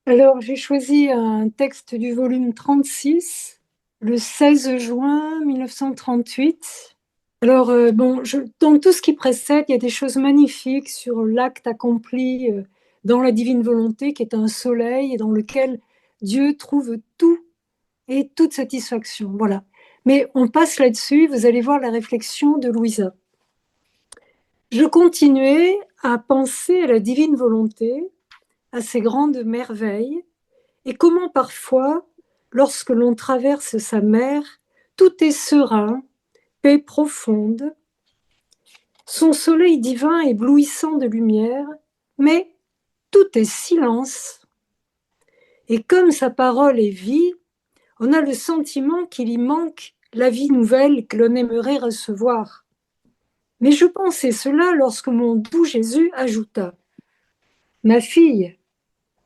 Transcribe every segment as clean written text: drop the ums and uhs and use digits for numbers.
Alors, j'ai choisi un texte du volume 36, le 16 juin 1938. Alors, dans tout ce qui précède, il y a des choses magnifiques sur l'acte accompli dans la divine volonté, qui est un soleil et dans lequel Dieu trouve tout et toute satisfaction. Voilà. Mais on passe là-dessus, vous allez voir la réflexion de Louisa. Je continuais à penser à la divine volonté, à ses grandes merveilles, et comment parfois, lorsque l'on traverse sa mer, tout est serein, paix profonde, son soleil divin éblouissant de lumière, mais tout est silence. Et comme sa parole est vie, on a le sentiment qu'il y manque la vie nouvelle que l'on aimerait recevoir. Mais je pensais cela lorsque mon doux Jésus ajouta: Ma fille,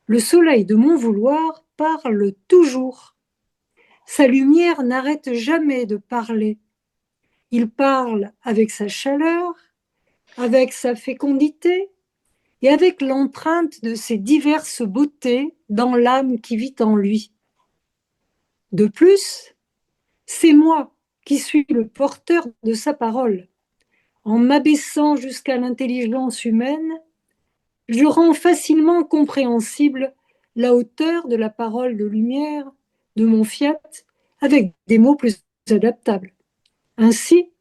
le soleil de mon vouloir parle toujours. Sa lumière n'arrête jamais de parler. Il parle avec sa chaleur, avec sa fécondité et avec l'empreinte de ses diverses beautés dans l'âme qui vit en lui. De plus, c'est moi qui suis le porteur de sa parole. En m'abaissant jusqu'à l'intelligence humaine, je rends facilement compréhensible la hauteur de la parole de lumière de mon fiat avec des mots plus adaptables. Ainsi,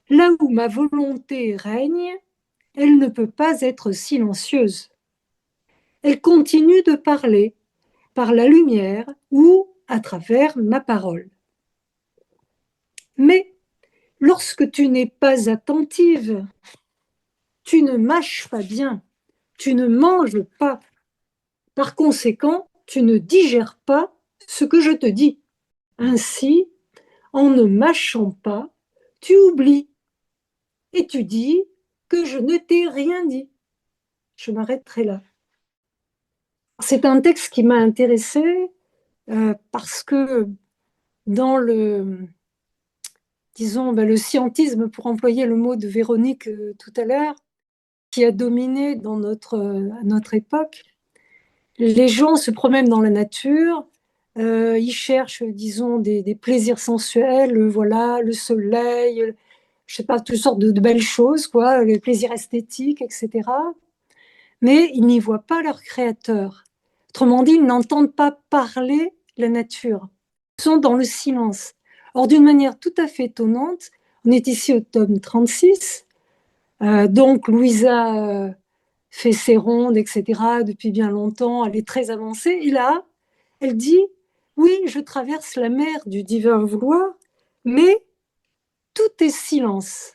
là où ma volonté règne, elle ne peut pas être silencieuse. Elle continue de parler par la lumière ou à travers ma parole. Mais lorsque tu n'es pas attentive, tu ne mâches pas bien, tu ne manges pas. Par conséquent, tu ne digères pas ce que je te dis. Ainsi, en ne mâchant pas, tu oublies et tu dis que je ne t'ai rien dit. Je m'arrêterai là. C'est un texte qui m'a intéressée parce que dans disons, le scientisme, pour employer le mot de Véronique tout à l'heure, qui a dominé dans à notre époque, les gens se promènent dans la nature, ils cherchent, disons, des plaisirs sensuels, voilà, le soleil, je sais pas, toutes sortes de belles choses, quoi, les plaisirs esthétiques, etc. Mais ils n'y voient pas leur créateur. Autrement dit, ils n'entendent pas parler la nature. Ils sont dans le silence. Or, d'une manière tout à fait étonnante, on est ici au tome 36, donc Louisa fait ses rondes, etc., depuis bien longtemps, elle est très avancée, et là, elle dit, oui, je traverse la mer du divin vouloir, mais tout est silence.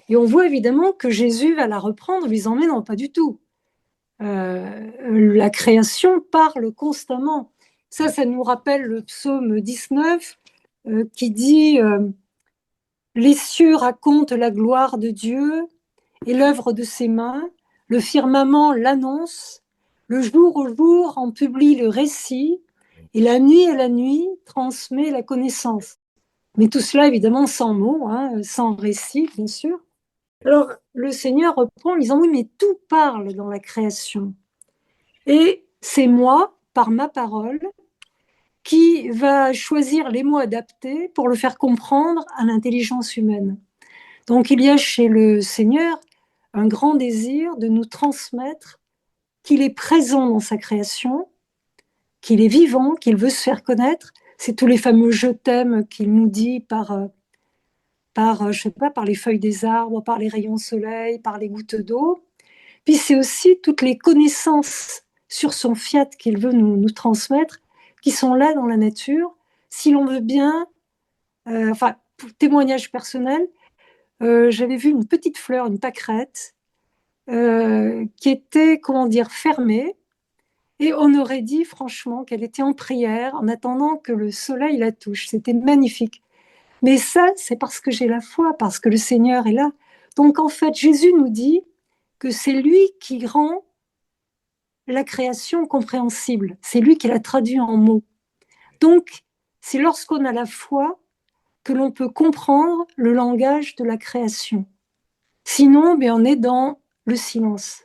Et on voit évidemment que Jésus va la reprendre, lui disant, mais non, pas du tout. La création parle constamment. Ça nous rappelle le psaume 19 qui dit les cieux racontent la gloire de Dieu et l'œuvre de ses mains, le firmament l'annonce, le jour au jour en publie le récit, et la nuit à la nuit transmet la connaissance. Mais tout cela, évidemment, sans mots, hein, sans récit, bien sûr. Alors, le Seigneur reprend en disant, oui, mais tout parle dans la création. Et c'est moi, par ma parole, qui va choisir les mots adaptés pour le faire comprendre à l'intelligence humaine. Donc il y a chez le Seigneur un grand désir de nous transmettre qu'il est présent dans sa création, qu'il est vivant, qu'il veut se faire connaître. C'est tous les fameux je t'aime qu'il nous dit je sais pas, par les feuilles des arbres, par les rayons de soleil, par les gouttes d'eau. Puis c'est aussi toutes les connaissances sur son fiat qu'il veut nous transmettre, qui sont là dans la nature. Si l'on veut bien, enfin, pour témoignage personnel, j'avais vu une petite fleur, une pâquerette, qui était, comment dire, fermée, et on aurait dit franchement qu'elle était en prière en attendant que le soleil la touche. C'était magnifique. Mais ça, c'est parce que j'ai la foi, parce que le Seigneur est là. Donc en fait, Jésus nous dit que c'est lui qui rend la création compréhensible. C'est lui qui l'a traduit en mots. Donc, c'est lorsqu'on a la foi que l'on peut comprendre le langage de la création. Sinon, on est dans le silence.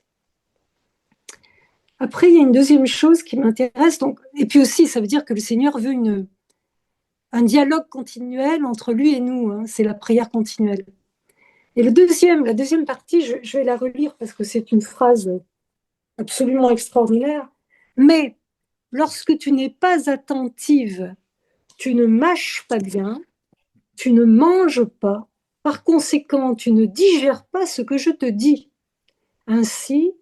Après, il y a une deuxième chose qui m'intéresse. Donc, et puis aussi, ça veut dire que le Seigneur veut un dialogue continuel entre lui et nous. Hein, c'est la prière continuelle. Et la deuxième partie, je vais la relire parce que c'est une phrase absolument extraordinaire. Mais lorsque tu n'es pas attentive, tu ne mâches pas bien, tu ne manges pas, par conséquent, tu ne digères pas ce que je te dis. Ainsi,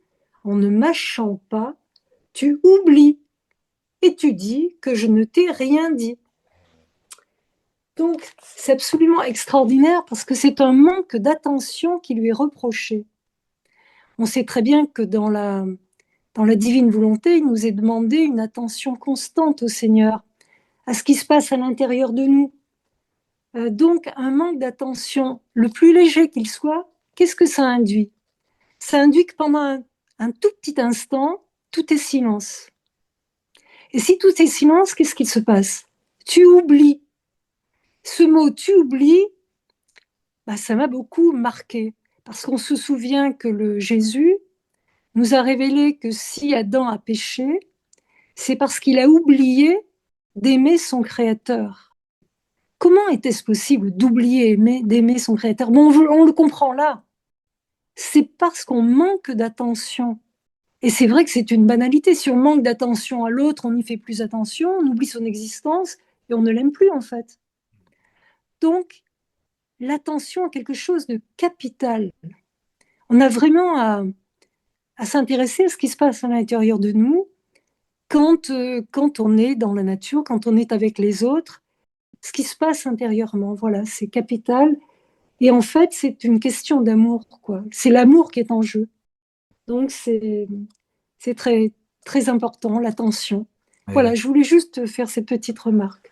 en ne mâchant pas, tu oublies et tu dis que je ne t'ai rien dit. Donc, c'est absolument extraordinaire parce que c'est un manque d'attention qui lui est reproché. On sait très bien que dans la divine volonté, il nous est demandé une attention constante au Seigneur, à ce qui se passe à l'intérieur de nous. Donc, un manque d'attention, le plus léger qu'il soit, qu'est-ce que ça induit? Ça induit que pendant un tout petit instant, tout est silence. Et si tout est silence, qu'est-ce qu'il se passe? Tu oublies. Ce mot tu oublies, bah, ça m'a beaucoup marqué, parce qu'on se souvient que le Jésus nous a révélé que si Adam a péché, c'est parce qu'il a oublié d'aimer son Créateur. Comment était-ce possible d'oublier d'aimer son Créateur? Bon, on le comprend là. C'est parce qu'on manque d'attention. Et c'est vrai que c'est une banalité. Si on manque d'attention à l'autre, on n'y fait plus attention, on oublie son existence et on ne l'aime plus en fait. Donc, l'attention est quelque chose de capital. On a vraiment à s'intéresser à ce qui se passe à l'intérieur de nous quand on est dans la nature, quand on est avec les autres, ce qui se passe intérieurement. Voilà, c'est capital. Et en fait, c'est une question d'amour, quoi. C'est l'amour qui est en jeu. Donc, c'est très, très important, l'attention. Et Voilà, je voulais juste faire ces petites remarques.